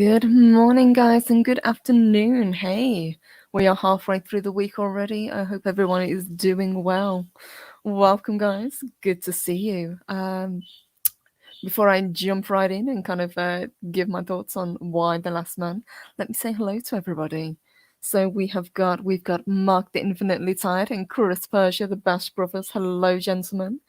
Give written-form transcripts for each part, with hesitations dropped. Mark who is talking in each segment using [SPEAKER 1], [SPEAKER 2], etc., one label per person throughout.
[SPEAKER 1] Good morning, guys, and good afternoon. Hey, we are halfway through the week already. I hope everyone is doing well. Welcome, guys. Good to see you. Before I jump right in and kind of give my thoughts on why the last man, let me say hello to everybody. So we've got Mark the Infinitely Tired and Chris Persia, the Bash Brothers. Hello, gentlemen.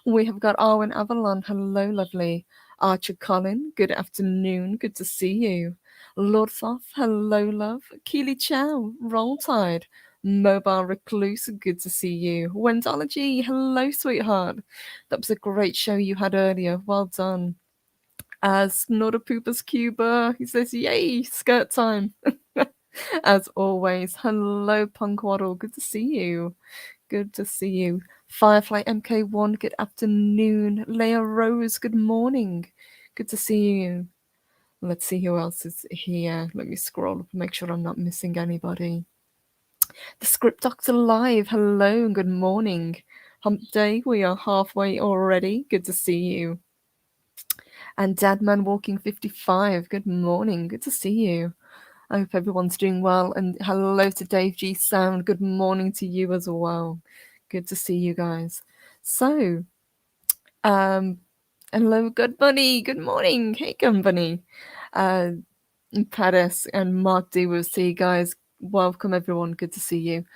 [SPEAKER 1] We have got Arwen Avalon. Hello, lovely. Archer Colin, good afternoon. Good to see you. Lord Thoth, hello, love. Keely Chow, Roll Tide. Mobile Recluse, good to see you. Wendology, hello, sweetheart. That was a great show you had earlier. Well done. As Not a Pooper's Cuba, he says, yay, skirt time. As always, hello, Punk Waddle. Good to see you. Good to see you. Firefly MK1, good afternoon. Leia Rose, good morning. Good to see you. Let's see who else is here. Let me scroll up and make sure I'm not missing anybody. The Script Doctor Live, hello and good morning. Hump Day, we are halfway already. Good to see you. And Dadman Walking 55, good morning. Good to see you. I hope everyone's doing well. And hello to Dave G Sound. Good morning to you as well. Good to see you guys. So, hello, Good Bunny. Good morning. Hey, Good Bunny. Paris and Mark D will see you guys. Welcome, everyone. Good to see you.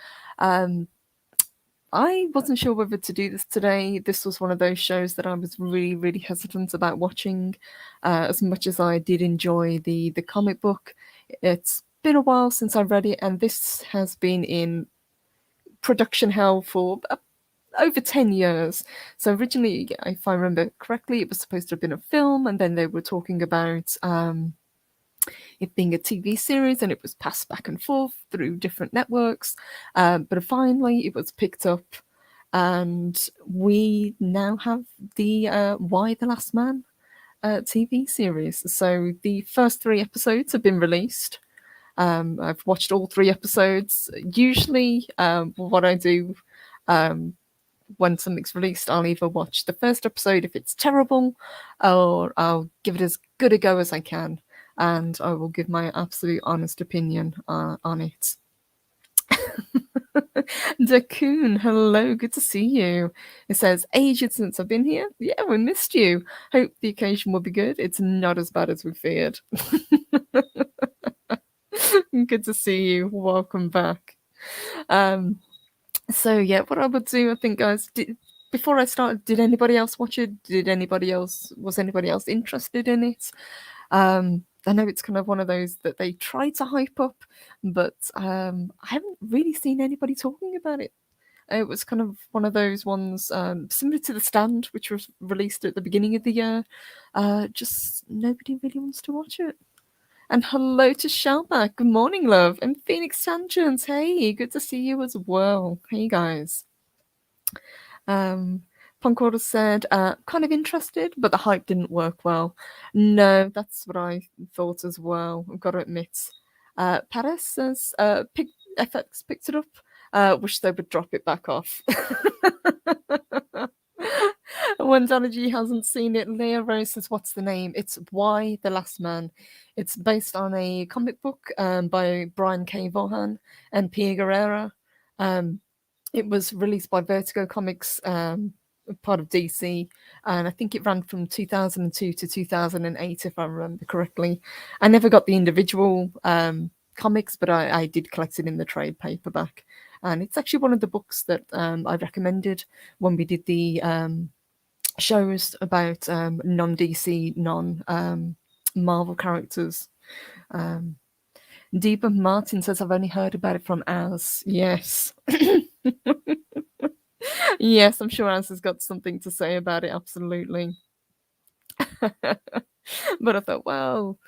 [SPEAKER 1] I wasn't sure whether to do this today. This was one of those shows that I was really, really hesitant about watching. As much as I did enjoy the comic book, it's been a while since I read it, and this has been in production hell for over 10 years. So originally, if I remember correctly, it was supposed to have been a film, and then they were talking about it being a TV series, and it was passed back and forth through different networks. But finally, it was picked up, and we now have the Why the Last Man TV series. So the first 3 episodes have been released. I've watched all 3 episodes. Usually, what I do when something's released, I'll either watch the first episode if it's terrible, or I'll give it as good a go as I can, and I will give my absolute honest opinion on it. Dacoon, hello, good to see you. It says, ages since I've been here. Yeah, we missed you. Hope the occasion will be good. It's not as bad as we feared. Good to see you. Welcome back. So yeah, what I would do, I think, guys, before I started, did anybody else watch it? Was anybody else interested in it? I know it's kind of one of those that they try to hype up, but I haven't really seen anybody talking about it. It was kind of one of those ones similar to The Stand, which was released at the beginning of the year. Just nobody really wants to watch it. And hello to Shellback. Good morning, love. And Phoenix Tangents. Hey, good to see you as well. Hey, guys. Punk Order said, kind of interested, but the hype didn't work well. No, that's what I thought as well. I've got to admit. Paris says, FX picked it up. Wish they would drop it back off. When Danagy hasn't seen it, Leah Rose says, what's the name? It's Why the Last Man. It's based on a comic book by Brian K. Vaughan and Pia Guerra. It was released by Vertigo Comics, part of DC, and I think it ran from 2002 to 2008, if I remember correctly. I never got the individual comics, but I did collect it in the trade paperback. And it's actually one of the books that I recommended when we did the shows about non-DC, non-Marvel characters. Deepa Martin says, I've only heard about it from Az. Yes. Yes, I'm sure Az has got something to say about it, absolutely. But I thought, well,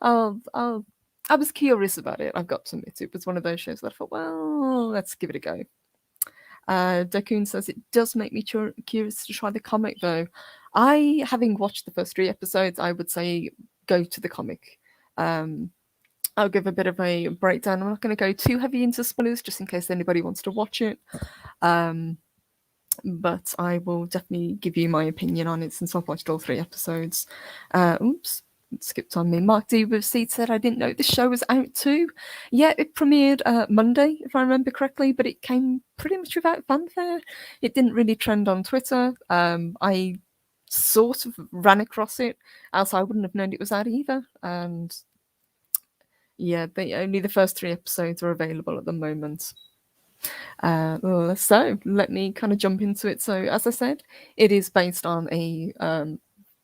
[SPEAKER 1] I was curious about it. I've got to admit, it was one of those shows that I thought, well, let's give it a go. Dacoon says, it does make me curious to try the comic, though. Having watched the first 3 episodes, I would say go to the comic. I'll give a bit of a breakdown. I'm not going to go too heavy into spoilers, just in case anybody wants to watch it. But I will definitely give you my opinion on it since I've watched all 3 episodes. Oops. skipped on me. Mark D with Seed said, I didn't know this show was out too. Yeah, it premiered Monday, if I remember correctly, but it came pretty much without fanfare. It didn't really trend on Twitter. I sort of ran across it, else I wouldn't have known it was out either. And yeah, only the first 3 episodes are available at the moment. So let me kind of jump into it. So as I said, it is based on a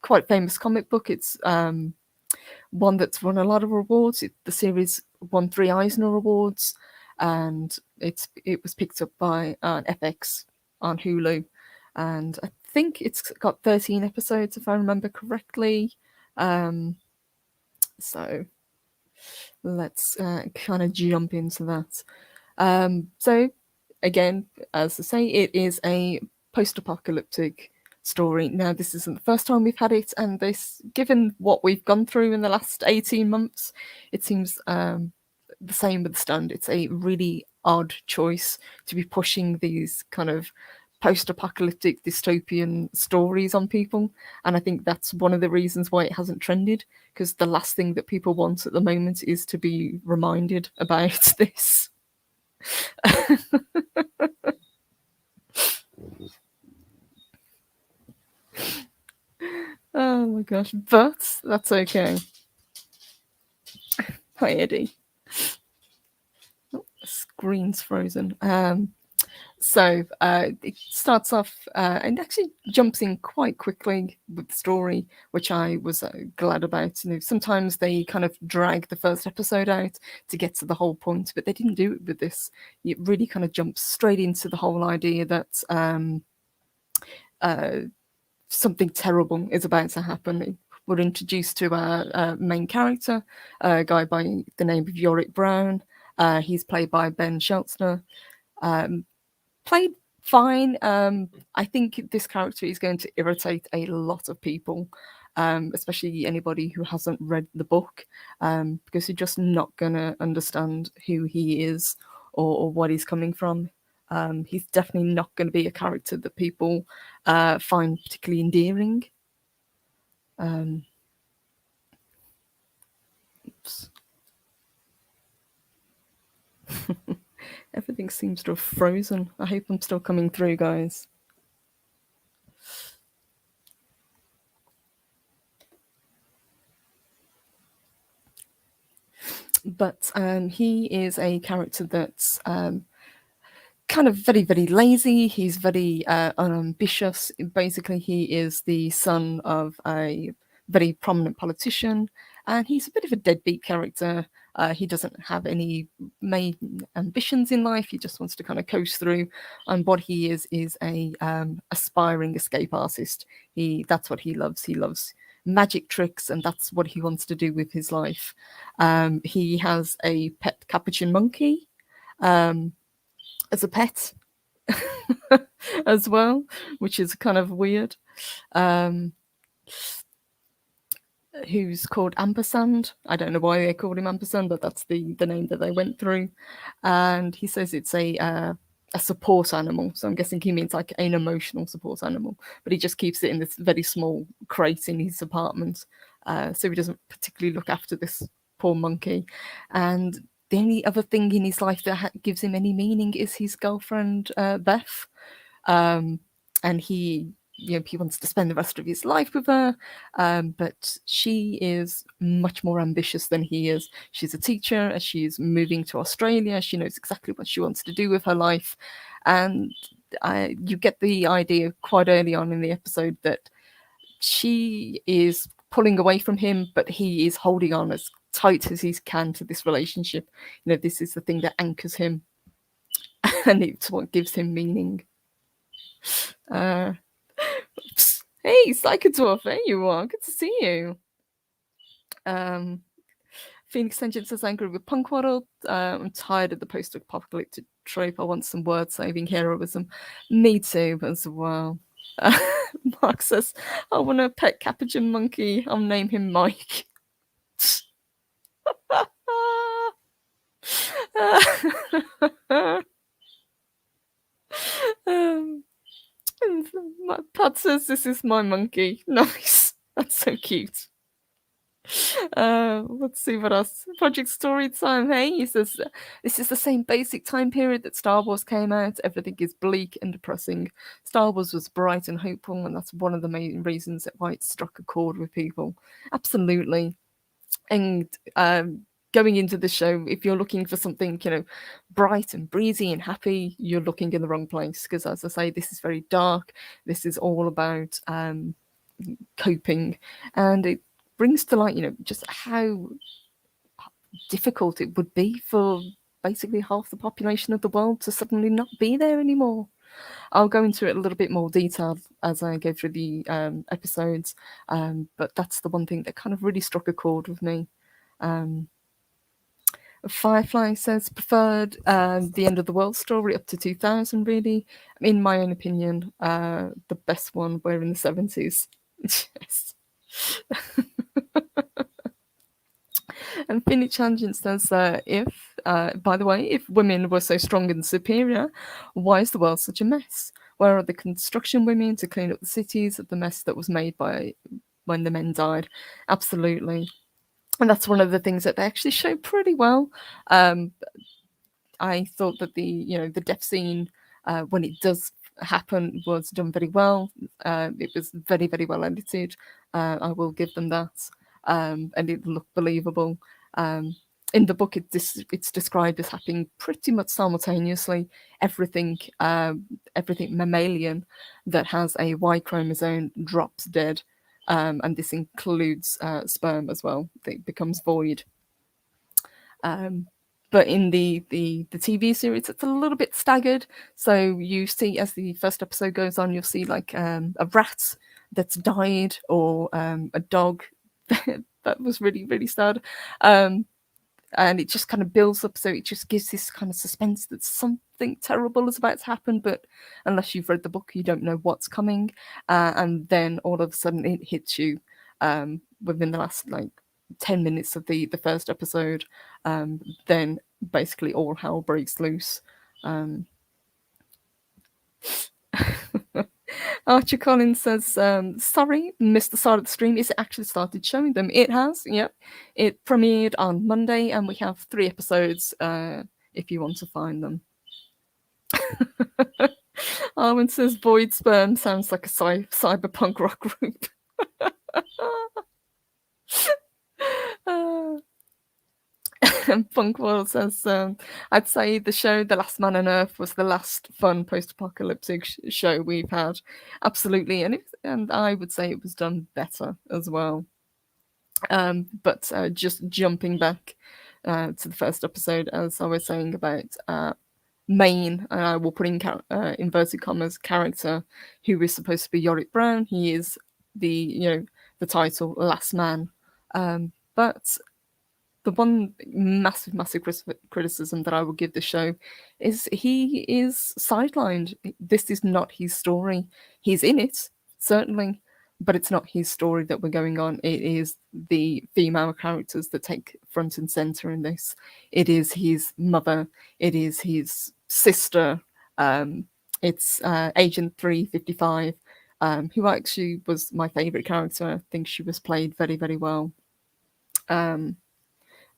[SPEAKER 1] quite famous comic book. It's one that's won a lot of awards. The series won 3 Eisner Awards, and it was picked up by FX on Hulu, and I think it's got 13 episodes if I remember correctly. So let's kind of jump into that. So again, as I say, it is a post-apocalyptic story. Now, this isn't the first time we've had it, and this, given what we've gone through in the last 18 months, it seems the same with The Stand. It's a really odd choice to be pushing these kind of post-apocalyptic dystopian stories on people, and I think that's one of the reasons why it hasn't trended, because the last thing that people want at the moment is to be reminded about this. Oh my gosh, but that's okay. Hi, Eddie. Oh, screen's frozen. So it starts off and actually jumps in quite quickly with the story, which I was glad about. You know, sometimes they kind of drag the first episode out to get to the whole point, but they didn't do it with this. It really kind of jumps straight into the whole idea that something terrible is about to happen. We're introduced to our main character, a guy by the name of Yorick Brown. He's played by Ben Sheltzner. Played fine. I think this character is going to irritate a lot of people, especially anybody who hasn't read the book, because you're just not going to understand who he is or what he's coming from. He's definitely not going to be a character that people find particularly endearing. Oops. Everything seems to have frozen. I hope I'm still coming through, guys. But he is a character that's kind of very, very lazy. He's very unambitious. Basically, he is the son of a very prominent politician, and he's a bit of a deadbeat character. He doesn't have any main ambitions in life. He just wants to kind of coast through. And what he is a aspiring escape artist. That's what he loves. He loves magic tricks, and that's what he wants to do with his life. He has a pet capuchin monkey. As a pet as well, which is kind of weird. Who's called Ampersand. I don't know why they called him Ampersand, but that's the name that they went through. And he says it's a support animal. So I'm guessing he means like an emotional support animal. But he just keeps it in this very small crate in his apartment. So he doesn't particularly look after this poor monkey. And the only other thing in his life that gives him any meaning is his girlfriend, Beth. And he wants to spend the rest of his life with her, but she is much more ambitious than he is. She's a teacher, and she's moving to Australia. She knows exactly what she wants to do with her life, and you get the idea quite early on in the episode that she is pulling away from him, but he is holding on as tight as he can to this relationship. You know, this is the thing that anchors him, and it's what gives him meaning. Hey, Psychodwarf, there you are. Good to see you. Phoenix Engine says, angry with punk world. I'm tired of the post-apocalyptic trope. I want some word-saving heroism. Me too, as well. Mark says, I want a pet capuchin monkey. I'll name him Mike. My Pat says, this is my monkey. Nice. That's so cute. Let's see what else. Project Story Time. Hey, he says this is the same basic time period that Star Wars came out. Everything is bleak and depressing. Star Wars was bright and hopeful, and that's one of the main reasons why it struck a chord with people. Absolutely. And going into the show, if you're looking for something, bright and breezy and happy, you're looking in the wrong place. Because as I say, this is very dark. This is all about coping, and it brings to light, just how difficult it would be for basically half the population of the world to suddenly not be there anymore. I'll go into it a little bit more detail as I go through the episodes, but that's the one thing that kind of really struck a chord with me. Firefly says preferred the end of the world story up to 2000, really. In my own opinion, the best one were in the 70s. Yes. And Finny Changent says, by the way, if women were so strong and superior, why is the world such a mess? Where are the construction women to clean up the cities of the mess that was made by when the men died? Absolutely. And that's one of the things that they actually show pretty well. I thought that the death scene, when it does happen, was done very well. It was very, very well edited. I will give them that. And it looked believable. In the book, it's described as happening pretty much simultaneously. Everything mammalian that has a Y chromosome drops dead, and this includes sperm as well. It becomes void. But in the TV series, it's a little bit staggered. So you see, as the first episode goes on, you'll see like a rat that's died, or a dog that was really, really sad. And it just kind of builds up, so it just gives this kind of suspense that something terrible is about to happen, but unless you've read the book, you don't know what's coming. And then all of a sudden it hits you within the last 10 minutes of the first episode. Then basically all hell breaks loose. Archie Collins says, sorry, missed the start of the stream. Is it actually started showing them? It has, yep. It premiered on Monday, and we have 3 episodes if you want to find them. Arwen says, Void Sperm sounds like a cyberpunk rock group. And Funkworld says, I'd say the show The Last Man on Earth was the last fun post-apocalyptic show we've had. Absolutely. And I would say it was done better as well. But just jumping back to the first episode, as I was saying about Maine, and I will put in inverted commas, character who is supposed to be Yorick Brown. He is the title Last Man. But the one massive criticism that I will give the show is he is sidelined. This is not his story. He's in it, certainly, but it's not his story that we're going on. It is the female characters that take front and center in this. It is his mother. It is his sister. It's Agent 355, who actually was my favorite character. I think she was played very, very well.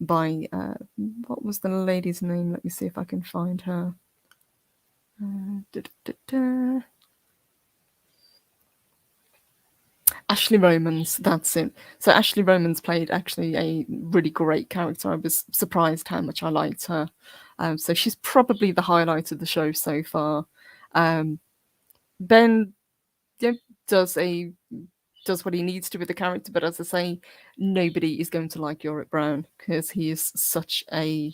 [SPEAKER 1] By what was the lady's name? Let me see if I can find her. Ashley Romans, that's it. So Ashley Romans played actually a really great character. I was surprised how much I liked her. So she's probably the highlight of the show so far. Ben does what he needs to with the character, but as I say, nobody is going to like Yorick Brown because he is such a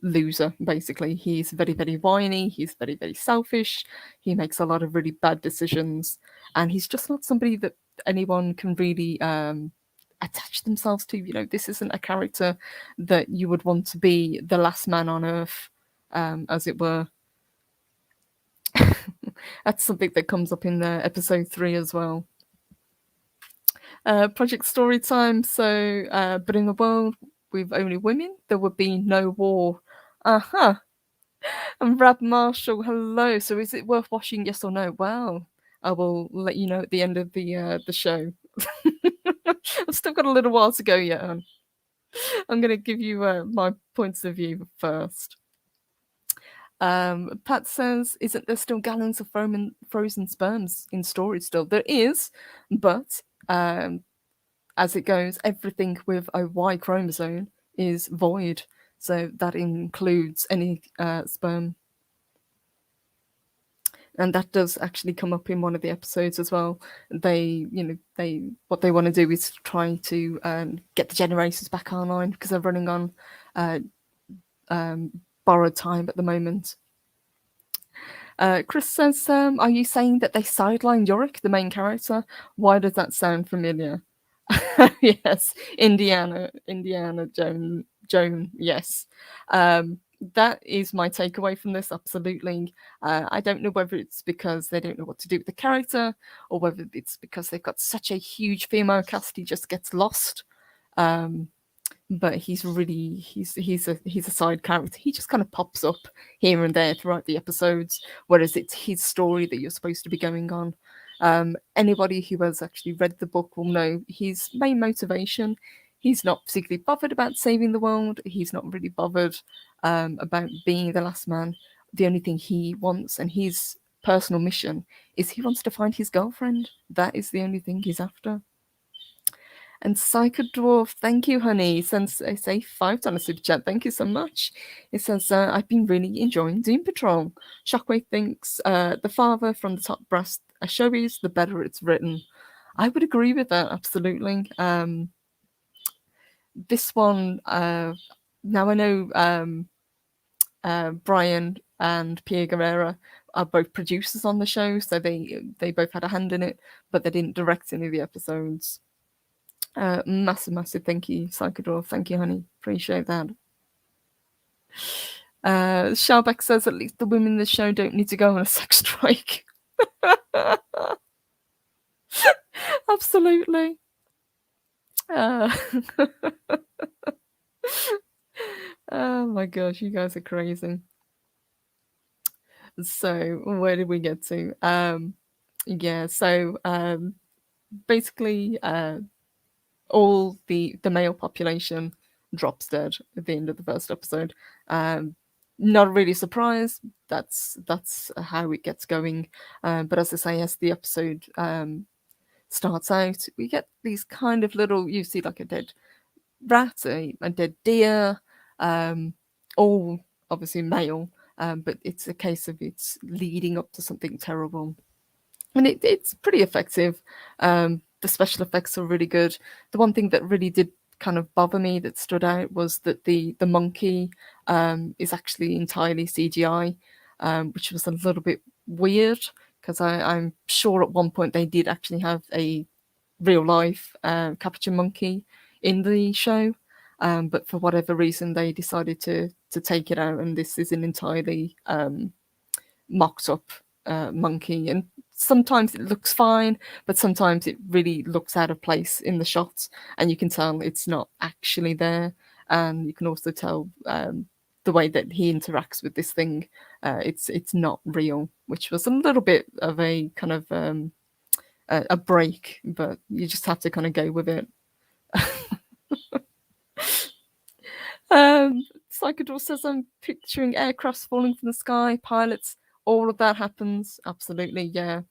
[SPEAKER 1] loser, basically. He's very, very whiny, he's very, very selfish, he makes a lot of really bad decisions, and he's just not somebody that anyone can really attach themselves to. This isn't a character that you would want to be the last man on Earth, as it were. That's something that comes up in episode 3 as well. Project Storytime. So, but in the world with only women, there would be no war. Uh-huh. And Rab Marshall, hello. So is it worth watching, yes or no? Well, I will let you know at the end of the show. I've still got a little while to go yet. I'm going to give you my points of view first. Pat says, isn't there still gallons of frozen sperms in storage still? There is, but as it goes, everything with a Y chromosome is void. So that includes any sperm. And that does actually come up in one of the episodes as well. What they want to do is try to get the generators back online because they're running on borrowed time at the moment. Chris says, are you saying that they sidelined Yorick, the main character? Why does that sound familiar? Yes, Indiana Joan, yes. That is my takeaway from this, absolutely. I don't know whether it's because they don't know what to do with the character, or whether it's because they've got such a huge female cast he just gets lost. But he's a side character. He just kind of pops up here and there throughout the episodes, whereas it's his story that you're supposed to be going on. Anybody who has actually read the book will know his main motivation. He's not particularly bothered about saving the world. He's not really bothered about being the last man. The only thing he wants, and his personal mission, is he wants to find his girlfriend. That is the only thing he's after. And Psycho Dwarf, thank you, honey. Since I say $5 super chat, thank you so much. It says, I've been really enjoying Doom Patrol. Shockwave thinks the farther from the top brass a show is, the better it's written. I would agree with that, absolutely. This one, now I know Brian and Pia Guerra are both producers on the show, so they both had a hand in it, but they didn't direct any of the episodes. Massive thank you, Psychodor. Thank you, honey. Appreciate that. Sharbeck says at least the women in the show don't need to go on a sex strike. Absolutely. Oh my gosh, you guys are crazy. So where did we get to? Basically all the male population drops dead at the end of the first episode. Not really surprised. That's how it gets going. But as I say, as the episode starts out, we get these kind of little, you see like a dead rat, a dead deer, all obviously male, but it's a case of it's leading up to something terrible. And it's pretty effective. The special effects are really good. The one thing that really did kind of bother me, that stood out, was that the monkey is actually entirely CGI, which was a little bit weird, because I'm sure at one point they did actually have a real life capture monkey in the show, but for whatever reason they decided to take it out, and this is an entirely mocked up monkey. And sometimes it looks fine, but sometimes it really looks out of place in the shots, and you can tell it's not actually there. And you can also tell the way that he interacts with this thing, it's not real, which was a little bit of a kind of a break, but you just have to kind of go with it. Psychodor says, I'm picturing aircrafts falling from the sky, pilots, all of that happens. Absolutely, yeah.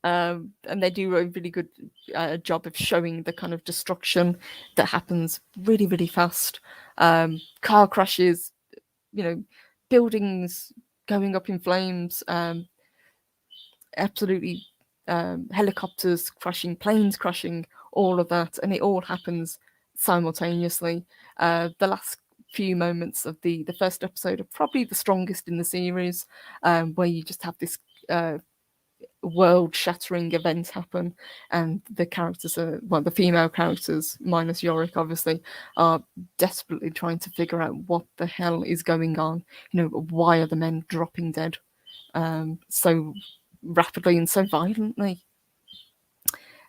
[SPEAKER 1] And they do a really good job of showing the kind of destruction that happens really, really fast. Car crashes, buildings going up in flames, absolutely, helicopters crashing, planes crashing, all of that, and it all happens simultaneously. The last few moments of the first episode are probably the strongest in the series, where you just have this world-shattering event happen, and the characters the female characters, minus Yorick obviously, are desperately trying to figure out what the hell is going on. Why are the men dropping dead so rapidly and so violently?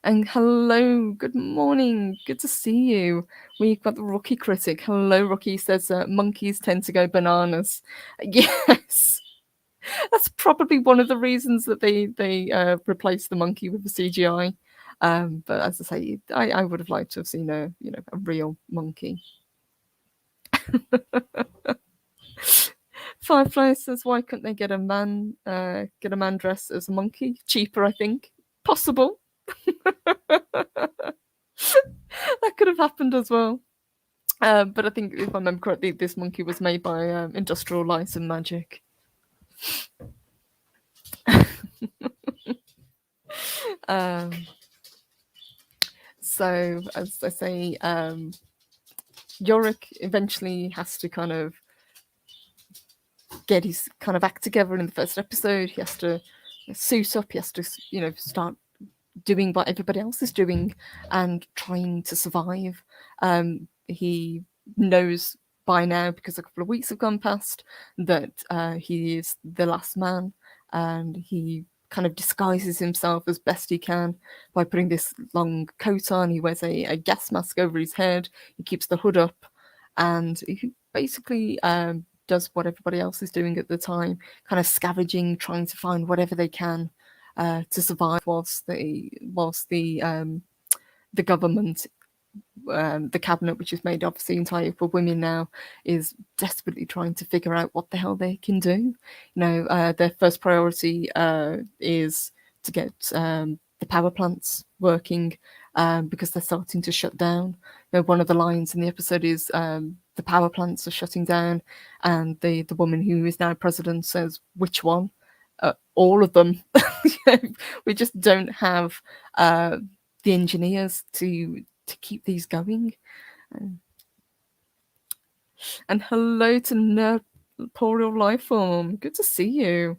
[SPEAKER 1] And hello, good morning, good to see you. We've got the Rookie Critic. Hello, Rookie, says monkeys tend to go bananas. Yes. That's probably one of the reasons that they replaced the monkey with the CGI. But as I say, I would have liked to have seen a real monkey. Fireplace says, why couldn't they get a man dressed as a monkey? Cheaper, I think. Possible. That could have happened as well. But I think, if I remember correctly, this monkey was made by Industrial Light and Magic. So, as I say, Yorick eventually has to kind of get his kind of act together in the first episode. He has to suit up. He has to, start doing what everybody else is doing and trying to survive. He knows by now, because a couple of weeks have gone past, that he is the last man, and he kind of disguises himself as best he can by putting this long coat on. He wears a gas mask over his head. He keeps the hood up, and he basically does what everybody else is doing at the time, kind of scavenging, trying to find whatever they can to survive, whilst the government, the cabinet, which is made obviously entirely for women now, is desperately trying to figure out what the hell they can do. Their first priority is to get the power plants working, because they're starting to shut down. One of the lines in the episode is, the power plants are shutting down, and the woman who is now president says, which one? All of them. We just don't have the engineers to keep these going. And hello to Nerporial Lifeform. Good to see you.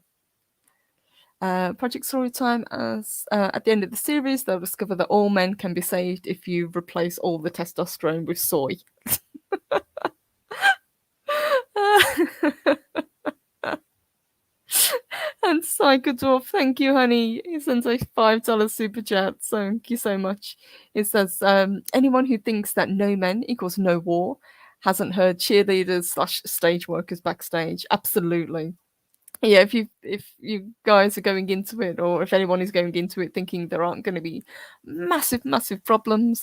[SPEAKER 1] Project Storytime, as at the end of the series, they'll discover that all men can be saved if you replace all the testosterone with soy. And Psycho Dwarf, thank you, honey. He sends a $5 super chat. So thank you so much. It says, anyone who thinks that no men equals no war hasn't heard cheerleaders / stage workers backstage. Absolutely. Yeah, if you guys are going into it, or if anyone is going into it thinking there aren't going to be massive problems,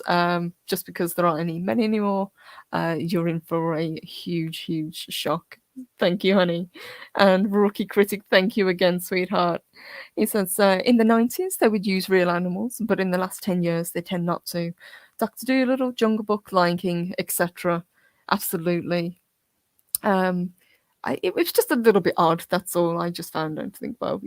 [SPEAKER 1] just because there aren't any men anymore, you're in for a huge shock. Thank you, honey. And Rookie Critic, thank you again, sweetheart. He says, in the 90s they would use real animals, but in the last 10 years they tend not to. Dr. Dolittle, Jungle Book, Lion King, etc. Absolutely. It was just a little bit odd, that's all. I just found out to think, well,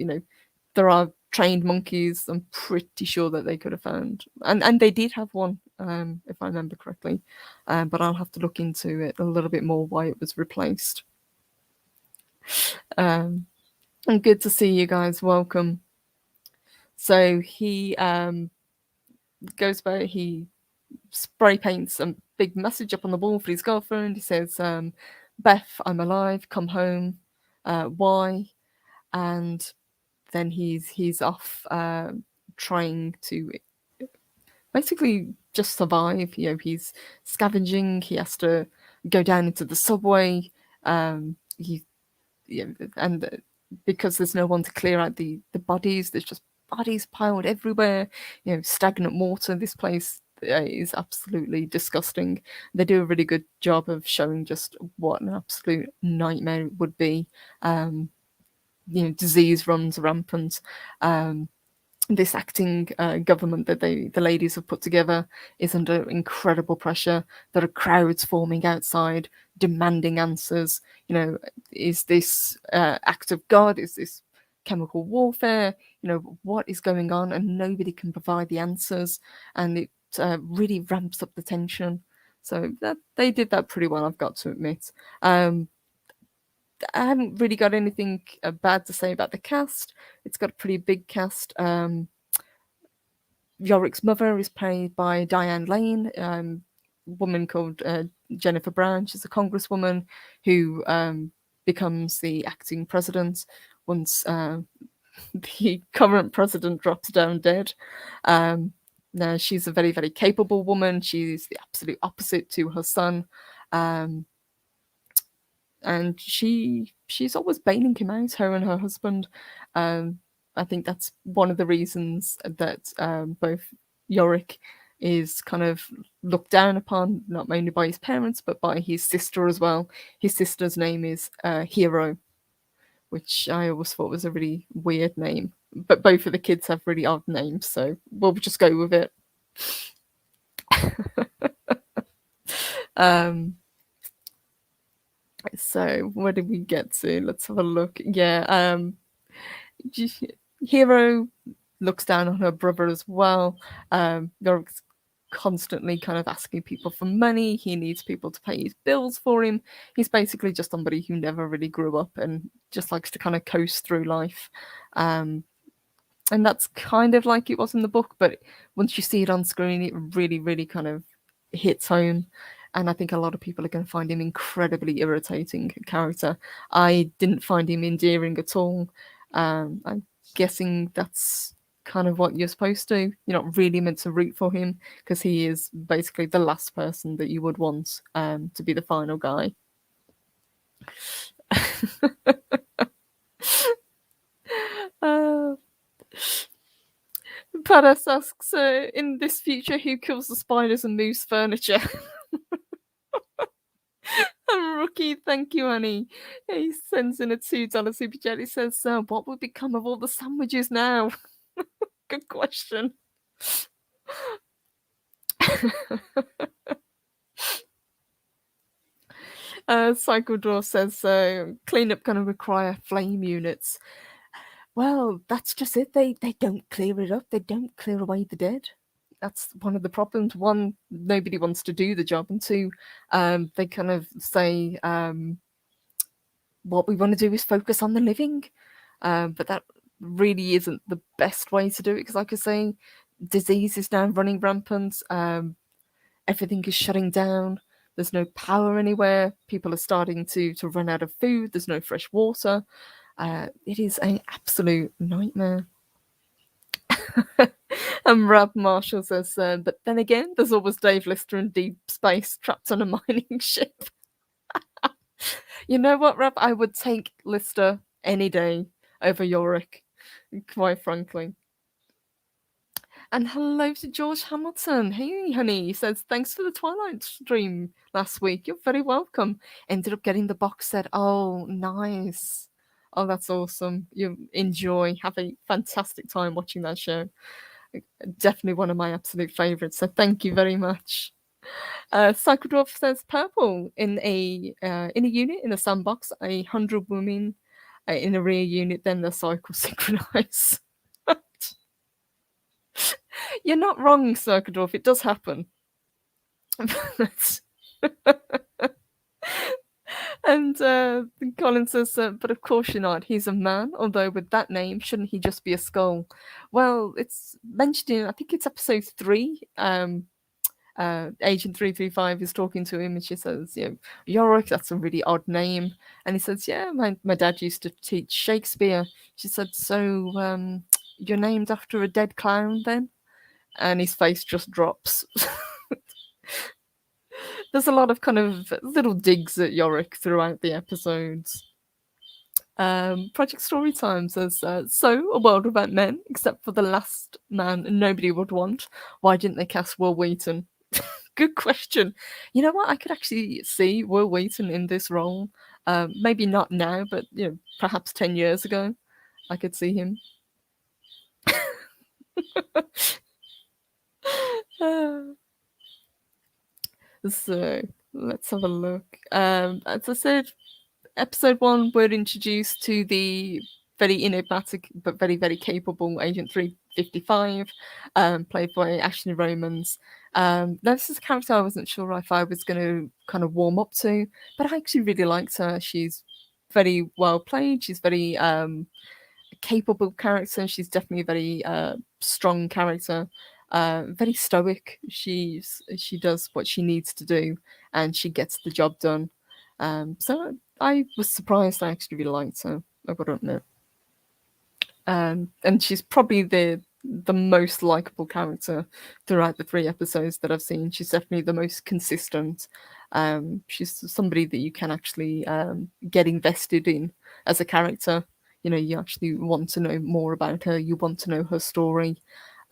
[SPEAKER 1] there are trained monkeys. I'm pretty sure that they could have found, and they did have one, if I remember correctly, but I'll have to look into it a little bit more, why it was replaced. And good to see you guys. Welcome. So he goes by, he spray paints a big message up on the wall for his girlfriend. He says, Beth, I'm alive, come home. Why? And then he's off trying to basically just survive. He's scavenging. He has to go down into the subway. Because there's no one to clear out the bodies, there's just bodies piled everywhere. Stagnant water. This place is absolutely disgusting. They do a really good job of showing just what an absolute nightmare it would be. Disease runs rampant. This acting government that the ladies have put together is under incredible pressure. There are crowds forming outside demanding answers. Is this act of God? Is this chemical warfare? What is going on? And nobody can provide the answers, and it really ramps up the tension. So that they did that pretty well, I've got to admit. I haven't really got anything bad to say about the cast. It's got a pretty big cast. Yorick's mother is played by Diane Lane, a woman called Jennifer Brown. She's a congresswoman who becomes the acting president once the current president drops down dead. Now, she's a very, very capable woman. She's the absolute opposite to her son. And she's always bailing him out, her and her husband. I think that's one of the reasons that both Yorick is kind of looked down upon, not only by his parents, but by his sister as well. His sister's name is Hero, which I always thought was a really weird name. But both of the kids have really odd names, so we'll just go with it. So where did we get to? Let's have a look. Yeah, Hero looks down on her brother as well. Yorick's constantly kind of asking people for money. He needs people to pay his bills for him. He's basically just somebody who never really grew up and just likes to kind of coast through life. And that's kind of like it was in the book, but once you see it on screen, it really, really kind of hits home. And I think a lot of people are going to find him incredibly irritating character. I didn't find him endearing at all. I'm guessing that's kind of what you're supposed to. You're not really meant to root for him because he is basically the last person that you would want to be the final guy. Paras asks, in this future, who kills the spiders and moves furniture? Rookie, thank you, Annie. He sends in a $2 super chat. He says, what would become of all the sandwiches now? Good question. Cycle Draw says, cleanup going to require flame units. Well, that's just it. They don't clear it up. They don't clear away the dead. That's one of the problems. One, nobody wants to do the job, and two, they kind of say what we want to do is focus on the living, but that really isn't the best way to do it because, like I say, disease is now running rampant. Everything is shutting down. There's no power anywhere. People are starting to run out of food. There's no fresh water. It is an absolute nightmare. And Rab Marshall says, but then again, there's always Dave Lister in deep space trapped on a mining ship. You know what, Rab? I would take Lister any day over Yorick, quite frankly. And hello to George Hamilton. Hey, honey. He says, thanks for the Twilight stream last week. You're very welcome. Ended up getting the box set. Oh, nice. Oh, that's awesome. You enjoy. Have a fantastic time watching that show. Definitely one of my absolute favourites. So thank you very much. Cycle Dwarf says purple in a unit in a sandbox, 100 women in a rear unit, then the cycle synchronize. You're not wrong, Cycle Dwarf. It does happen. And Colin says, but of course you're not. He's a man, although with that name, shouldn't he just be a skull? Well, it's mentioned in, I think it's episode 3. Agent 335 is talking to him and she says, Yorick, that's a really odd name. And he says, yeah, my dad used to teach Shakespeare. She said, so you're named after a dead clown then? And his face just drops. There's a lot of kind of little digs at Yorick throughout the episodes. Project Storytime says, so a world without men, except for the last man nobody would want. Why didn't they cast Will Wheaton? Good question. You know what? I could actually see Will Wheaton in this role. Maybe not now, but perhaps 10 years ago, I could see him. So let's have a look. As I said, episode 1, we're introduced to the very enigmatic but very, very capable Agent 355, played by Ashley Romans. Now, this is a character I wasn't sure if I was going to kind of warm up to, but I actually really liked her. She's very well played. She's very capable character. She's definitely a very strong character. Very stoic. She does what she needs to do, and she gets the job done. So I was surprised. I actually really liked her. I've got to admit. And she's probably the most likable character throughout the 3 episodes that I've seen. She's definitely the most consistent. She's somebody that you can actually get invested in as a character. You actually want to know more about her. You want to know her story.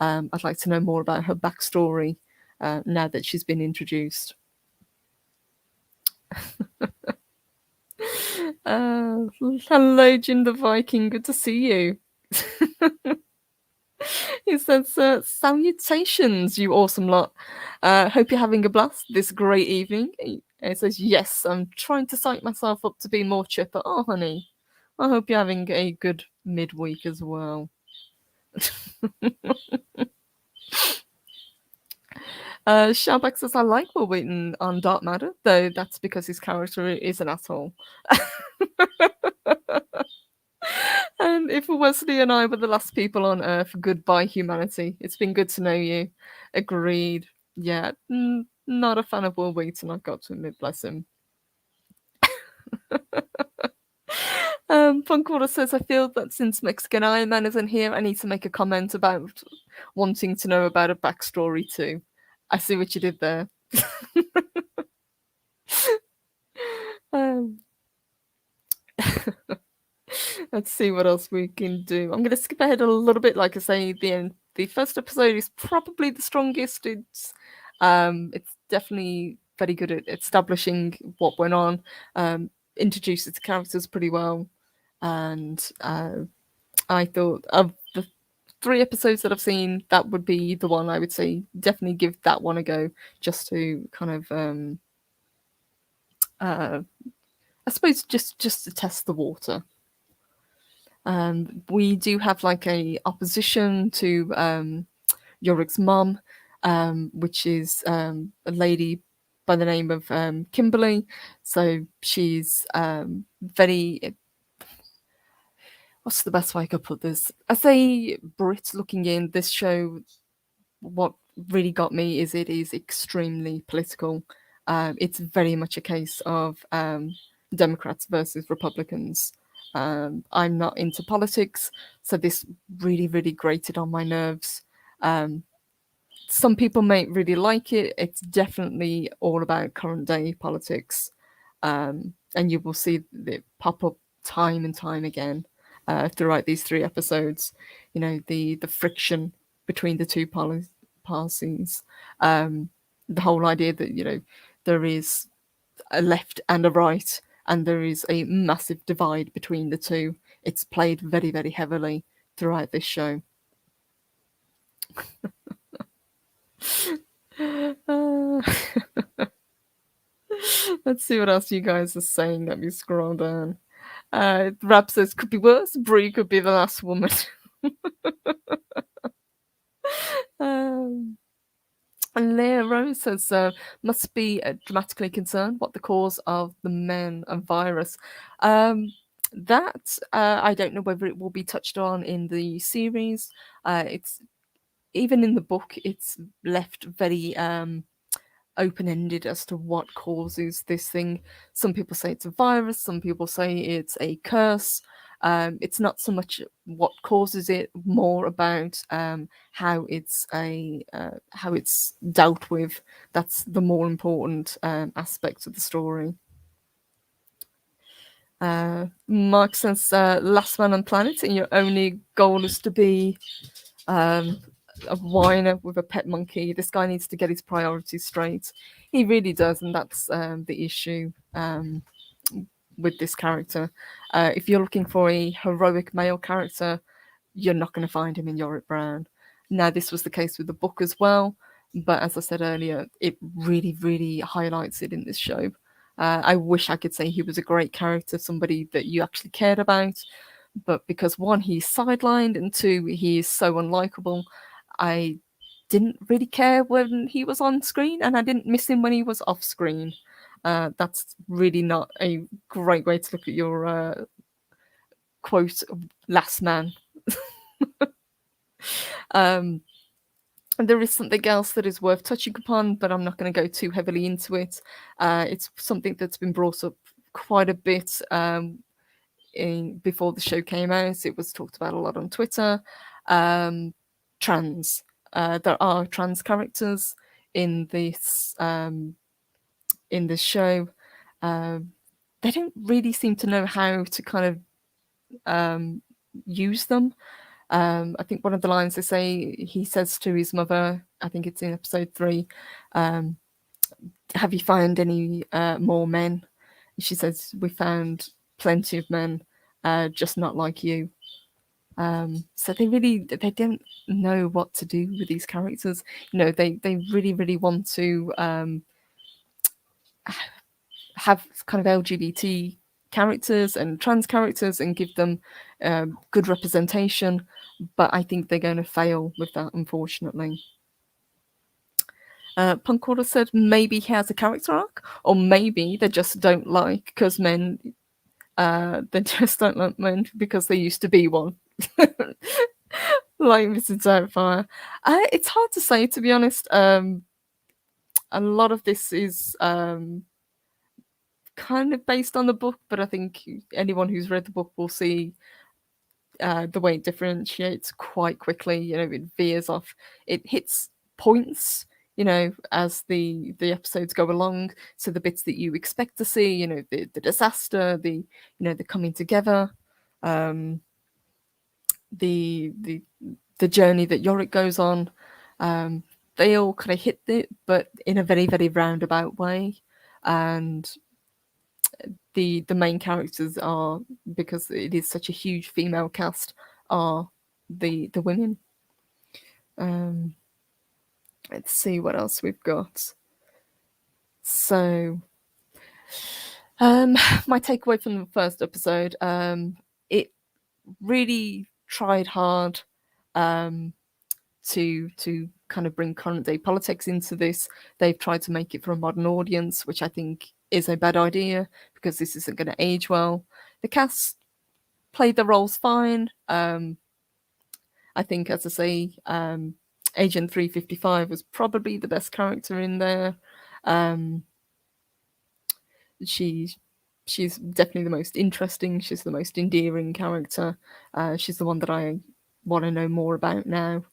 [SPEAKER 1] I'd like to know more about her backstory now that she's been introduced. Hello, Jim the Viking. Good to see you. He says, salutations, you awesome lot. Hope you're having a blast this great evening. He says, yes, I'm trying to psych myself up to be more chipper. Oh, honey, I hope you're having a good midweek as well. Shalbeck says, I like Will Wheaton on Dark Matter, though that's because his character is an asshole. And if Wesley and I were the last people on Earth, goodbye humanity. It's been good to know you. Agreed. Yeah, not a fan of Will Wheaton, I've got to admit, bless him. Punkwater says, I feel that since Mexican Iron Man isn't here, I need to make a comment about wanting to know about a backstory too. I see what you did there. Let's see what else we can do. I'm going to skip ahead a little bit. Like I say, the first episode is probably the strongest. It's definitely very good at establishing what went on, introduces the characters pretty well, and I thought of the 3 episodes that I've seen, that would be the one I would say definitely give that one a go, just to kind of I suppose just to test the water. We do have like a opposition to Yorik's mom, which is a lady by the name of Kimberly. So she's very. What's the best way I could put this? As a Brit looking in, this show, what really got me is it is extremely political. It's very much a case of Democrats versus Republicans. I'm not into politics, so this really, really grated on my nerves. Some people may really like it. It's definitely all about current day politics, and you will see it pop up time and time again throughout these 3 episodes. You know, the friction between the two parties, the whole idea that there is a left and a right, and there is a massive divide between the two. It's played very, very heavily throughout this show. Let's see what else you guys are saying. Let me scroll down. Rab says, could be worse. Brie could be the last woman. And Leah Rose says, must be dramatically concerned what the cause of the men and virus. That I don't know whether it will be touched on in the series. It's even in the book, it's left very open-ended as to what causes this thing. Some people say it's a virus, some people say it's a curse. It's not so much what causes it, more about how it's dealt with. That's the more important aspect of the story. Mark says, last man on planet, and your only goal is to be a whiner with a pet monkey. This guy needs to get his priorities straight. He really does, and that's the issue with this character. If you're looking for a heroic male character, you're not going to find him in Yorick Brown. Now, this was the case with the book as well, but as I said earlier, it really, really highlights it in this show. I wish I could say he was a great character, somebody that you actually cared about, but because 1, he's sidelined, and 2, he is so unlikable, I didn't really care when he was on screen, and I didn't miss him when he was off screen. That's really not a great way to look at your quote last man. There is something else that is worth touching upon, but I'm not going to go too heavily into it. It's something that's been brought up quite a bit before the show came out. It was talked about a lot on Twitter. Trans. There are trans characters in this show. They don't really seem to know how to kind of use them. I think one of the lines they say, he says to his mother, I think it's in episode 3, have you found any more men? She says, we found plenty of men, just not like you. So they don't know what to do with these characters. They really want to have kind of LGBT characters and trans characters and give them good representation, but I think they're going to fail with that, unfortunately. Punk Order said maybe he has a character arc, or maybe they just don't like because men. They just don't like men because they used to be one. Like Mrs. Doubtfire. It's hard to say, to be honest. A lot of this is kind of based on the book, but I think anyone who's read the book will see the way it differentiates quite quickly. It veers off. It hits points, as the episodes go along. So the bits that you expect to see, the disaster, the coming together, the journey that Yorick goes on, they all kind of hit it, but in a very, very roundabout way. And the main characters are, because it is such a huge female cast, are the women. Let's see what else we've got. So, my takeaway from the first episode, it really tried hard to kind of bring current day politics into this. They've tried to make it for a modern audience, which I think is a bad idea because this isn't going to age well. The cast played the roles fine. I think, as I say, Agent 355 was probably the best character in there. She's definitely the most interesting. She's the most endearing character. She's the one that I want to know more about now.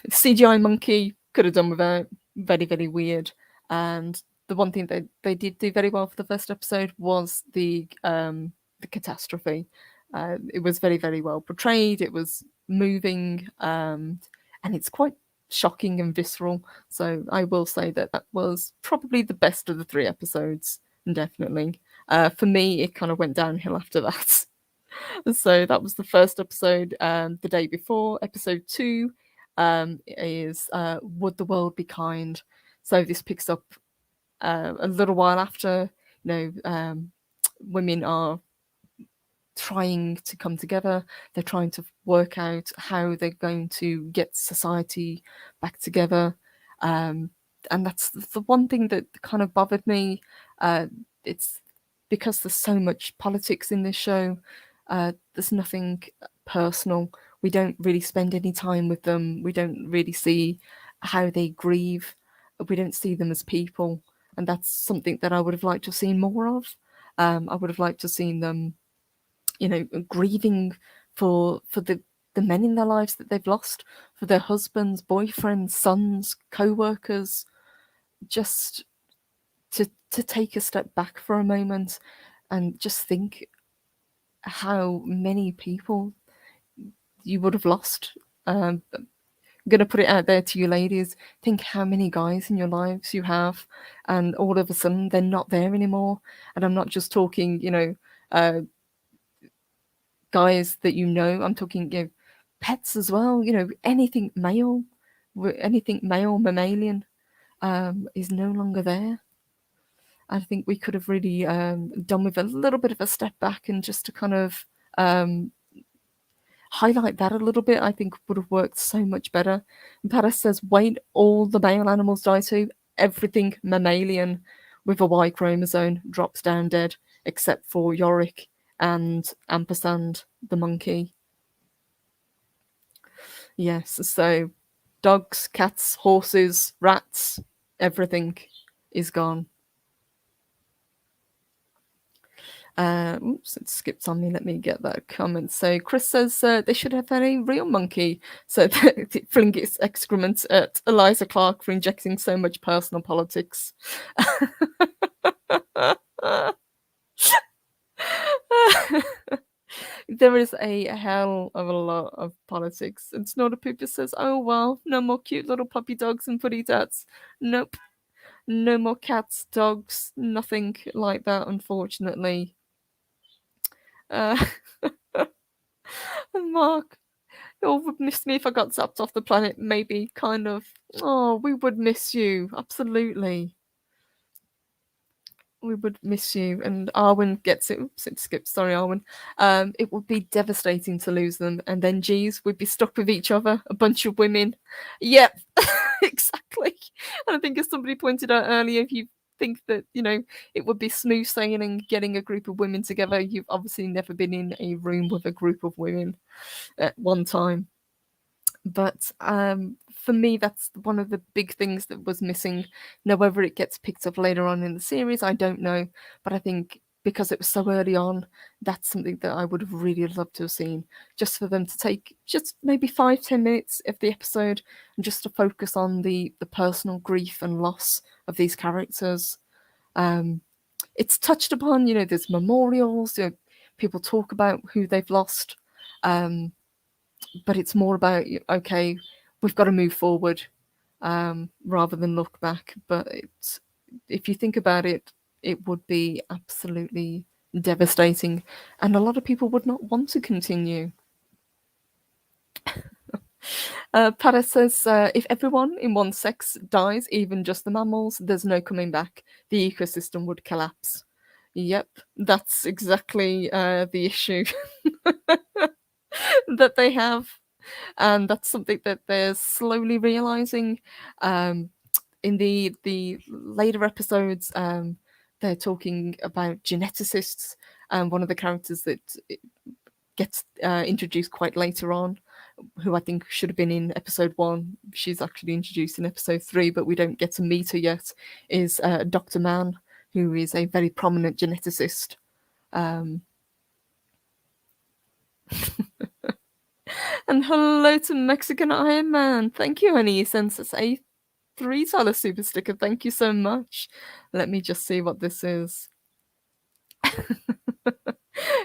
[SPEAKER 1] CGI monkey could have done without. Very, very weird. And the one thing that they did do very well for the first episode was the catastrophe. It was very, very well portrayed. It was moving, and it's quite shocking and visceral. So I will say that was probably the best of the 3 episodes, definitely. For me, it kind of went downhill after that. So that was the first episode. The day before, episode 2, is Would the World Be Kind? So this picks up a little while after, women are trying to come together. They're trying to work out how they're going to get society back together. And that's the one thing that kind of bothered me. It's because there's so much politics in this show. There's nothing personal. We don't really spend any time with them. We don't really see how they grieve. We don't see them as people. And that's something that I would have liked to have seen more of. I would have liked to have seen them, grieving for the men in their lives that they've lost, for their husbands, boyfriends, sons, co-workers, just to take a step back for a moment and just think how many people you would have lost. I'm going to put it out there to you ladies. Think how many guys in your lives you have, and all of a sudden they're not there anymore. And I'm not just talking, guys that I'm talking, pets as well. Anything male, mammalian, is no longer there. I think we could have really done with a little bit of a step back and just to kind of highlight that a little bit. I think would have worked so much better. And Paris says, wait, all the male animals die too. Everything mammalian with a Y chromosome drops down dead, except for Yorick and Ampersand, the monkey. Yes, so dogs, cats, horses, rats, everything is gone. Oops, it skipped on me. Let me get that comment. So Chris says they should have had a real monkey so that it fling its excrement at Eliza Clark for injecting so much personal politics. there is a hell of a lot of politics. And Snorter Pooper says, "Oh well, no more cute little puppy dogs and putty tats. Nope, no more cats, dogs, nothing like that, unfortunately." Uh, and Mark, "You would miss me if I got zapped off the planet, maybe, kind of. Oh, we would miss you, absolutely. We would miss you." And Arwen gets it. Oops, it skipped. Sorry, Arwen. It would be devastating to lose them, and then geez, we'd be stuck with each other, a bunch of women. Yep, exactly. And I think, as somebody pointed out earlier, if you think that it would be smooth sailing getting a group of women together, you've obviously never been in a room with a group of women at one time. But for me, that's one of the big things that was missing. Now, whether it gets picked up later on in the series, I don't know. But I think because it was so early on, that's something that I would have really loved to have seen. Just for them to take just maybe 5-10 minutes of the episode and just to focus on the personal grief and loss of these characters. It's touched upon, there's memorials, people talk about who they've lost. But it's more about, okay, we've got to move forward rather than look back. But if you think about it, it would be absolutely devastating, and a lot of people would not want to continue. Paris says, if everyone in one sex dies, even just the mammals, there's no coming back. The ecosystem would collapse. Yep, that's exactly the issue that they have. And that's something that they're slowly realizing. In the later episodes, they're talking about geneticists, and one of the characters that gets introduced quite later on, who I think should have been in episode 1, she's actually introduced in episode 3, but we don't get to meet her yet, is Dr. Mann, who is a very prominent geneticist. And hello to Mexican Iron Man. Thank you, honey. You sent us a $3 super sticker. Thank you so much. Let me just see what this is.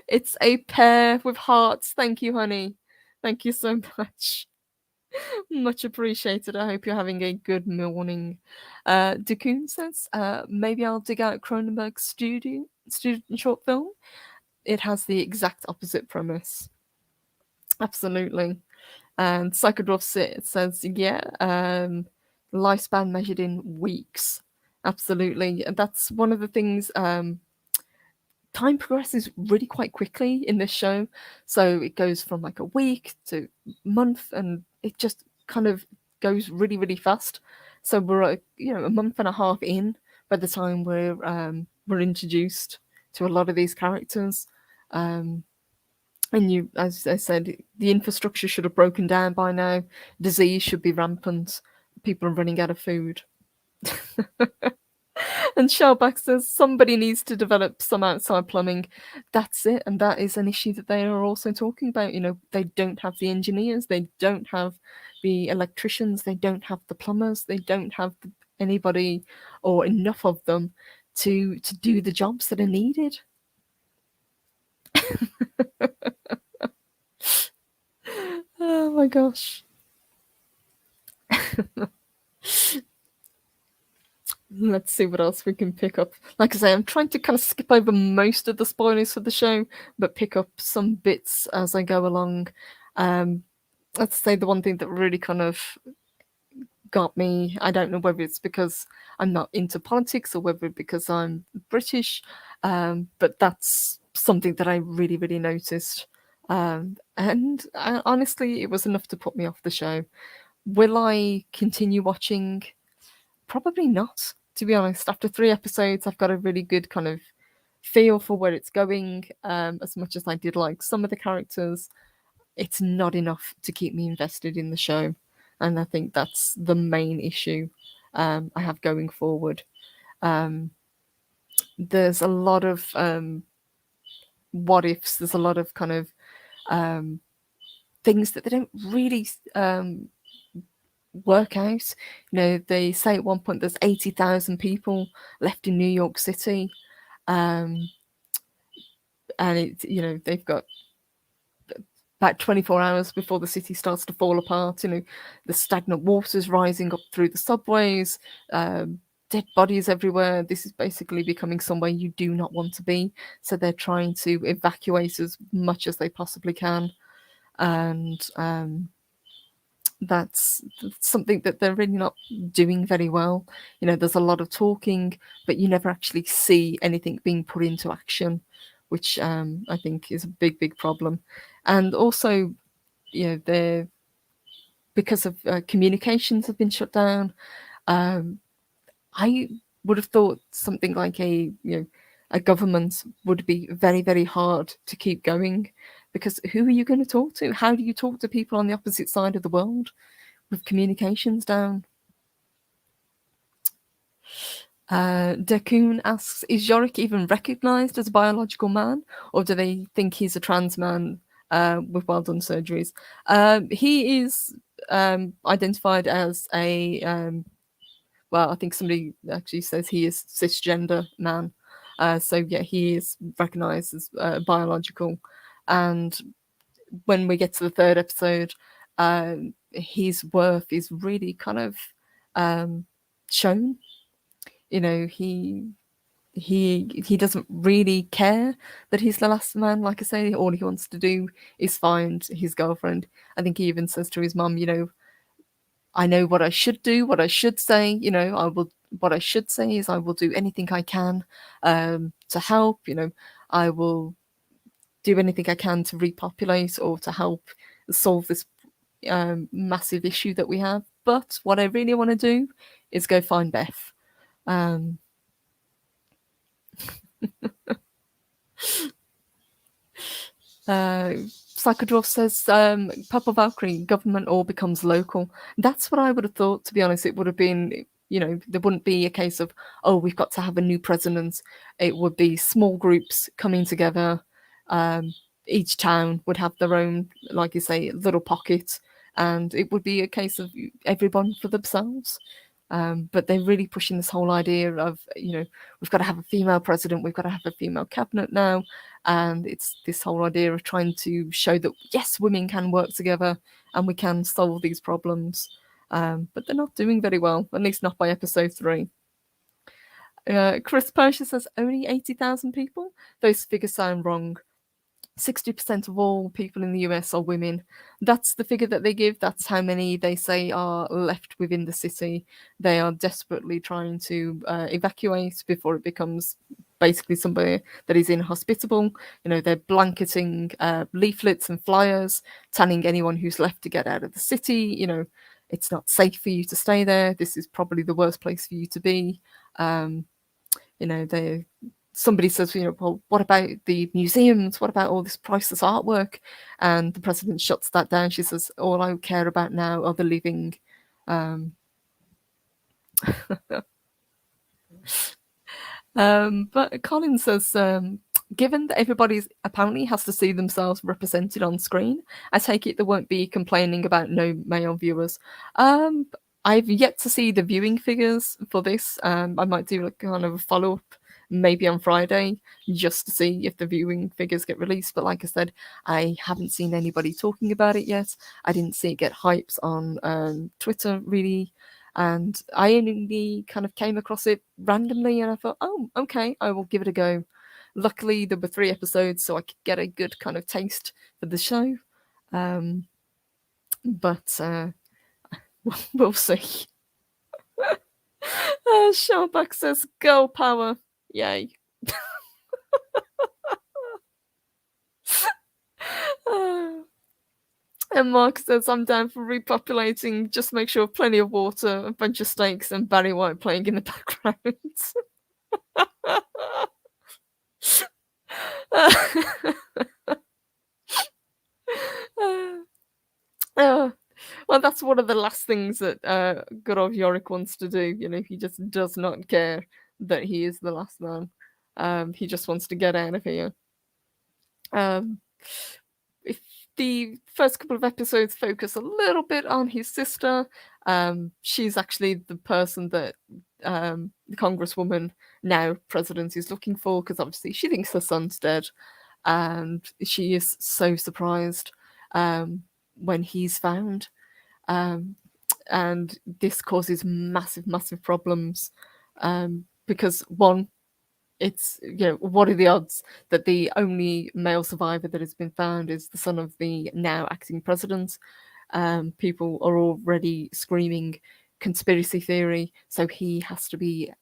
[SPEAKER 1] It's a pear with hearts. Thank you, honey. Thank you so much. Much appreciated. I hope you're having a good morning. Dakun says, maybe I'll dig out Cronenberg's student short film. It has the exact opposite premise. Absolutely. And Psychodwarf says, yeah, lifespan measured in weeks. Absolutely. And that's one of the things. Time progresses really quite quickly in this show. So it goes from like a week to month, and it just kind of goes really, really fast. So we're a month and a half in by the time we're introduced to a lot of these characters. And as I said, the infrastructure should have broken down by now. Disease should be rampant. People are running out of food. And Shellback says somebody needs to develop some outside plumbing. That's it. And that is an issue that they are also talking about. They don't have the engineers, they don't have the electricians, they don't have the plumbers, they don't have anybody or enough of them to do the jobs that are needed. Oh my gosh. Let's see what else we can pick up. Like I say, I'm trying to kind of skip over most of the spoilers for the show, but pick up some bits as I go along. Let's say the one thing that really kind of got me, I don't know whether it's because I'm not into politics or whether because I'm British, but that's something that I really, really noticed. And honestly, it was enough to put me off the show. Will I continue watching? Probably not, to be honest. After 3 episodes, I've got a really good kind of feel for where it's going. As much as I did like some of the characters, it's not enough to keep me invested in the show. And I think that's the main issue I have going forward. There's a lot of what ifs. There's a lot of kind of things that they don't really work out. They say at one point there's 80,000 people left in New York City, and they've got about 24 hours before the city starts to fall apart. The stagnant waters rising up through the subways, dead bodies everywhere. This is basically becoming somewhere you do not want to be. So they're trying to evacuate as much as they possibly can. And that's something that they're really not doing very well. There's a lot of talking, but you never actually see anything being put into action, which I think is a big, big problem. And also, they're because of communications have been shut down. I would have thought something like a government would be very, very hard to keep going, because who are you going to talk to? How do you talk to people on the opposite side of the world with communications down? Dekun asks, is Yorick even recognised as a biological man, or do they think he's a trans man with well done surgeries? He is identified as a well, I think somebody actually says he is cisgender man. So yeah, he is recognised as biological. And when we get to the third episode, his worth is really kind of shown. He doesn't really care that he's the last man. Like I say, all he wants to do is find his girlfriend. I think he even says to his mum, I know what I should do, what I should say. I will. What I should say is I will do anything I can to help. I will do anything I can to repopulate or to help solve this massive issue that we have. But what I really want to do is go find Beth. Psychodwarf says, Purple Valkyrie, government all becomes local. That's what I would have thought, to be honest. It would have been, there wouldn't be a case of, oh, we've got to have a new president. It would be small groups coming together. Each town would have their own, like you say, little pocket. And it would be a case of everyone for themselves. But they're really pushing this whole idea of, we've got to have a female president, we've got to have a female cabinet now. And it's this whole idea of trying to show that, yes, women can work together and we can solve these problems. But they're not doing very well, at least not by episode 3. Chris Persia says only 80,000 people. Those figures sound wrong. 60% of all people in the US are women. That's the figure that they give. That's how many they say are left within the city. They are desperately trying to evacuate before it becomes basically somebody that is inhospitable. They're blanketing leaflets and flyers, telling anyone who's left to get out of the city. It's not safe for you to stay there. This is probably the worst place for you to be. Somebody says, well, what about the museums? What about all this priceless artwork? And the president shuts that down. She says, all I care about now are the living. But Colin says, given that everybody apparently has to see themselves represented on screen, I take it there won't be complaining about no male viewers. I've yet to see the viewing figures for this. I might do kind of a follow-up maybe on Friday just to see if the viewing figures get released. But like I said, I haven't seen anybody talking about it yet. I didn't see it get hyped on Twitter really. And I only kind of came across it randomly and I thought, oh, okay, I will give it a go. Luckily, there were 3 episodes, so I could get a good kind of taste for the show. But we'll see. Shellback says, girl power. Yay. And Mark says, I'm down for repopulating. Just make sure plenty of water, a bunch of steaks, and Barry White playing in the background. Well, that's one of the last things that good old Yorick wants to do. He just does not care that he is the last man. He just wants to get out of here. If the first couple of episodes focus a little bit on his sister, she's actually the person that the Congresswoman, now president, is looking for, because obviously she thinks her son's dead, and she is so surprised. when he's found. And this causes massive problems, because one, it's, what are the odds that the only male survivor that has been found is the son of the now acting president? People are already screaming conspiracy theory, so he has to be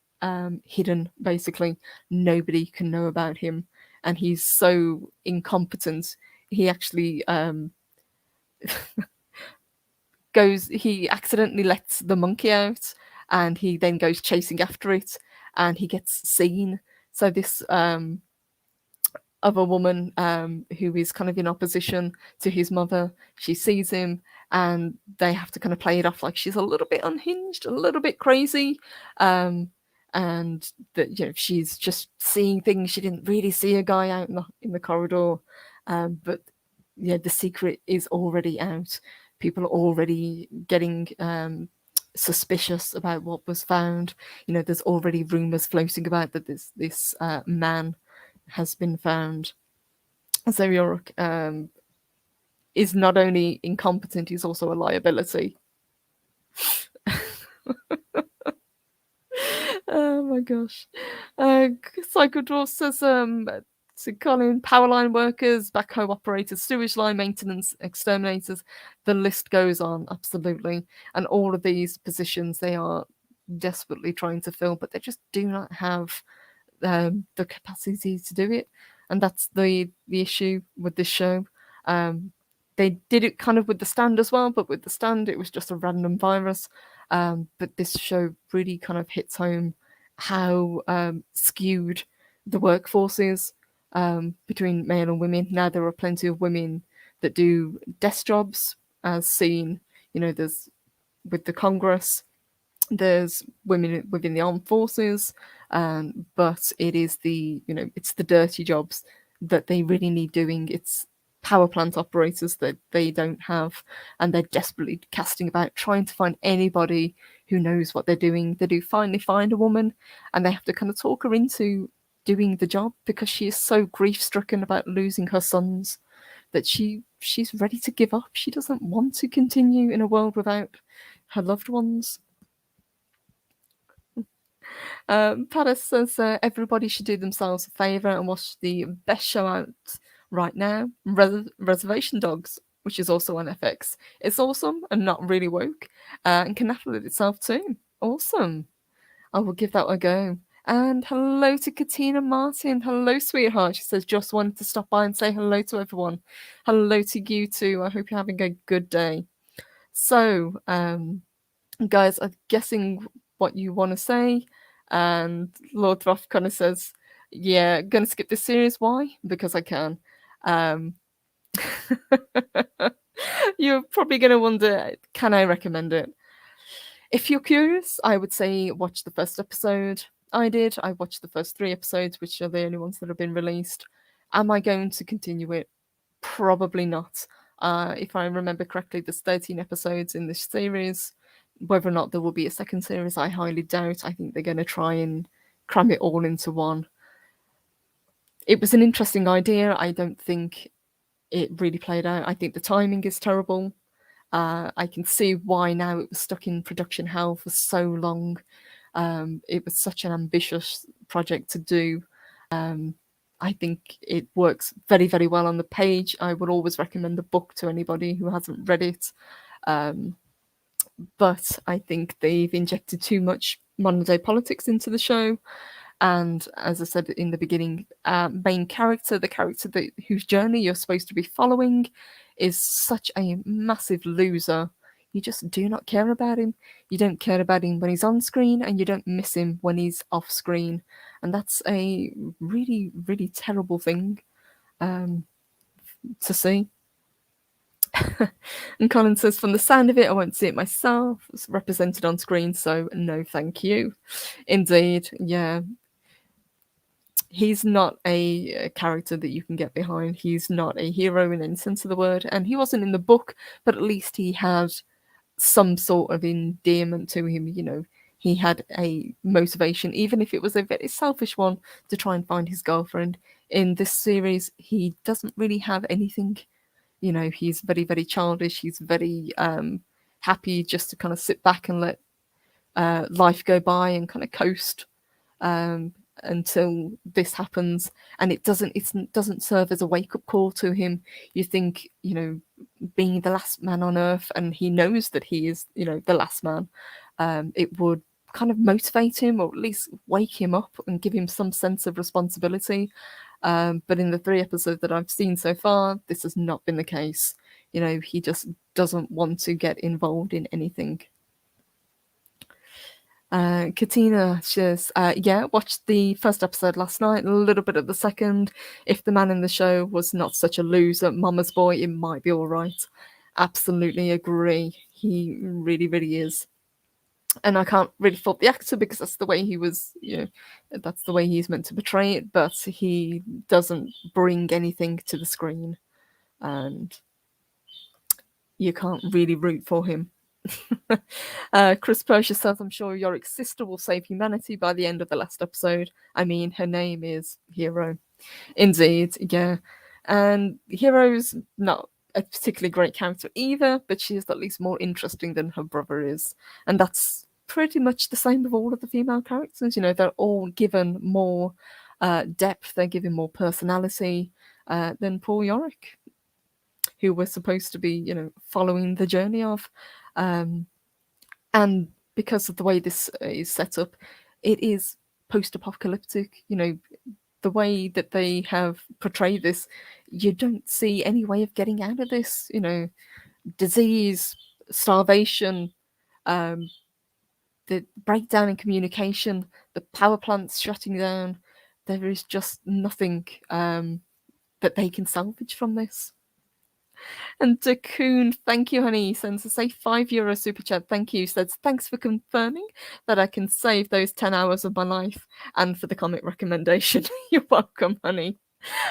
[SPEAKER 1] hidden, basically. Nobody can know about him, and he's so incompetent. He actually he accidentally lets the monkey out, and he then goes chasing after it, and he gets seen. So this other woman, who is kind of in opposition to his mother, she sees him, and they have to kind of play it off like she's a little bit unhinged, a little bit crazy, and that, she's just seeing things. She didn't really see a guy out in the corridor, but yeah, the secret is already out. People are already getting suspicious about what was found. There's already rumors floating about that this man has been found. So Yorick is not only incompetent, he's also a liability. Oh my gosh. Psychodor says to Colin, power line workers, backhoe operators, sewage line maintenance, exterminators, the list goes on, absolutely. And all of these positions they are desperately trying to fill, but they just do not have the capacity to do it. And that's the issue with this show. They did it kind of with the Stand as well, but with the Stand it was just a random virus. But this show really kind of hits home how skewed the workforce is between male and women. Now there are plenty of women that do desk jobs, as seen. There's with the Congress, there's women within the armed forces, but it is it's the dirty jobs that they really need doing. It's power plant operators that they don't have, and they're desperately casting about, trying to find anybody who knows what they're doing. They do finally find a woman, and they have to kind of talk her into doing the job because she is so grief-stricken about losing her sons that she's ready to give up. She doesn't want to continue in a world without her loved ones. Paris says everybody should do themselves a favour and watch the best show out right now, Reservation Dogs, which is also on FX. It's awesome and not really woke, and can naffle it itself too. Awesome. I will give that a go. And hello to Katina Martin. Hello, sweetheart. She says, just wanted to stop by and say hello to everyone. Hello to you too. I hope you're having a good day. So, guys, I'm guessing what you want to say. And Lord Throff kind of says, yeah, gonna skip this series. Why? Because I can. You're probably gonna wonder, can I recommend it? If you're curious, I would say watch the first episode. I did. I watched the first 3 episodes, which are the only ones that have been released. Am I going to continue it? Probably not. If I remember correctly, there's 13 episodes in this series. Whether or not there will be a second series, I highly doubt. I think they're going to try and cram it all into one. It was an interesting idea. I don't think it really played out. I think the timing is terrible. I can see why now it was stuck in production hell for so long. It was such an ambitious project to do. I think it works very, very well on the page. I would always recommend the book to anybody who hasn't read it. But I think they've injected too much modern day politics into the show. And as I said in the beginning, main character, the character whose journey you're supposed to be following, is such a massive loser. You just do not care about him. You don't care about him when he's on screen, and you don't miss him when he's off screen. And that's a really, really terrible thing to see. And Colin says, from the sound of it, I won't see it myself. It's represented on screen, so no thank you. Indeed, yeah. He's not a character that you can get behind. He's not a hero in any sense of the word. And he wasn't in the book, but at least he had some sort of endearment to him. He had a motivation, even if it was a very selfish one, to try and find his girlfriend. In this series, he doesn't really have anything. You know, he's very, very childish. He's very happy just to kind of sit back and let life go by and kind of coast until this happens. And it doesn't serve as a wake up call to him. You think, you know, being the last man on Earth, and he knows that he is, you know, the last man. It would kind of motivate him, or at least wake him up and give him some sense of responsibility. But in the 3 episodes that I've seen so far, this has not been the case. You know, he just doesn't want to get involved in anything. Katina says, yeah, watched the first episode last night, a little bit of the second. If the man in the show was not such a loser, mama's boy, it might be all right. Absolutely agree. He really, really is. And I can't really fault the actor because that's the way he was, you know, that's the way he's meant to portray it, but he doesn't bring anything to the screen. And you can't really root for him. Chris Persia says, I'm sure Yorick's sister will save humanity by the end of the last episode. I mean, her name is Hero. Indeed, yeah. And Hero's not a particularly great character either, but she is at least more interesting than her brother is. And that's pretty much the same with all of the female characters. You know, they're all given more depth, they're given more personality than poor Yorick, who we're supposed to be, you know, following the journey of. And because of the way this is set up, it is post-apocalyptic. You know, the way that they have portrayed this, you don't see any way of getting out of this. You know, disease, starvation, the breakdown in communication, the power plants shutting down. There is just nothing that they can salvage from this. And Dakun, thank you, honey. Sends us a €5 super chat. Thank you. Says, thanks for confirming that I can save those 10 hours of my life, and for the comic recommendation. You're welcome, honey.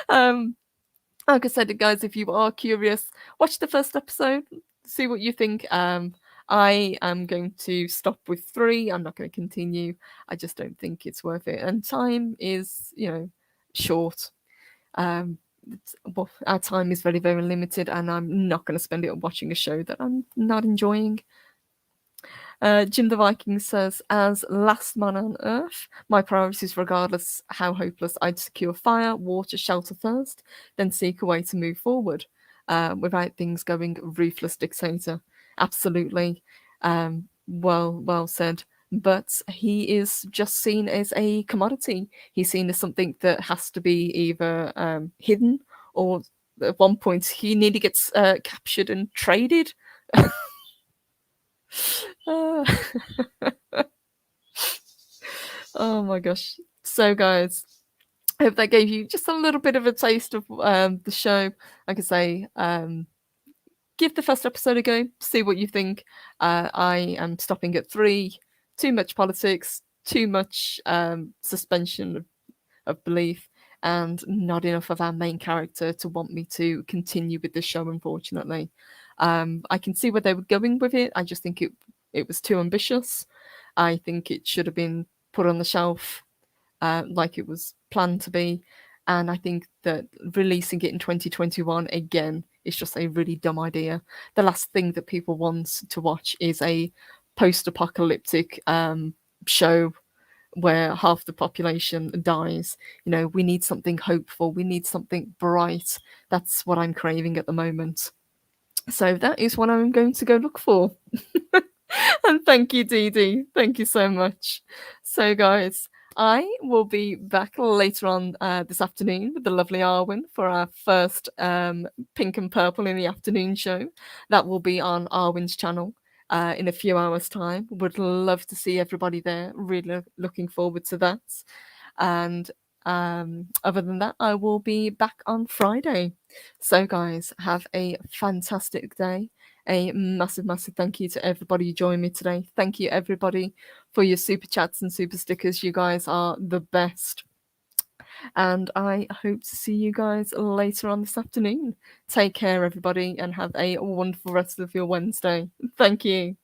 [SPEAKER 1] Like I said, guys, if you are curious, watch the first episode, see what you think. I am going to stop with 3. I'm not going to continue. I just don't think it's worth it. And time is, you know, short. Well, our time is very, very limited, and I'm not going to spend it watching a show that I'm not enjoying. Jim the Viking says, as last man on Earth, my priorities, regardless how hopeless, I'd secure fire, water, shelter first, then seek a way to move forward without things going ruthless dictator. Absolutely. Well said. But he is just seen as a commodity. He's seen as something that has to be either hidden, or at one point he nearly gets captured and traded. Oh my gosh. So, guys, I hope that gave you just a little bit of a taste of the show. Like I say, give the first episode a go, see what you think. I am stopping at 3. Too much politics, too much suspension of belief, and not enough of our main character to want me to continue with the show, unfortunately. I can see where they were going with it. I just think it was too ambitious. I think it should have been put on the shelf like it was planned to be. And I think that releasing it in 2021 again is just a really dumb idea. The last thing that people want to watch is a post-apocalyptic show where half the population dies. You know, we need something hopeful. We need something bright. That's what I'm craving at the moment. So that is what I'm going to go look for. And thank you, Dee Dee. Thank you so much. So, guys, I will be back later on this afternoon with the lovely Arwen for our first Pink and Purple in the Afternoon show. That will be on Arwen's channel in a few hours' time. Would love to see everybody there. Really looking forward to that. And other than that, I will be back on Friday. So, guys, have a fantastic day. A massive, massive thank you to everybody who joined me today. Thank you, everybody, for your super chats and super stickers. You guys are the best. And I hope to see you guys later on this afternoon. Take care, everybody, and have a wonderful rest of your Wednesday. Thank you.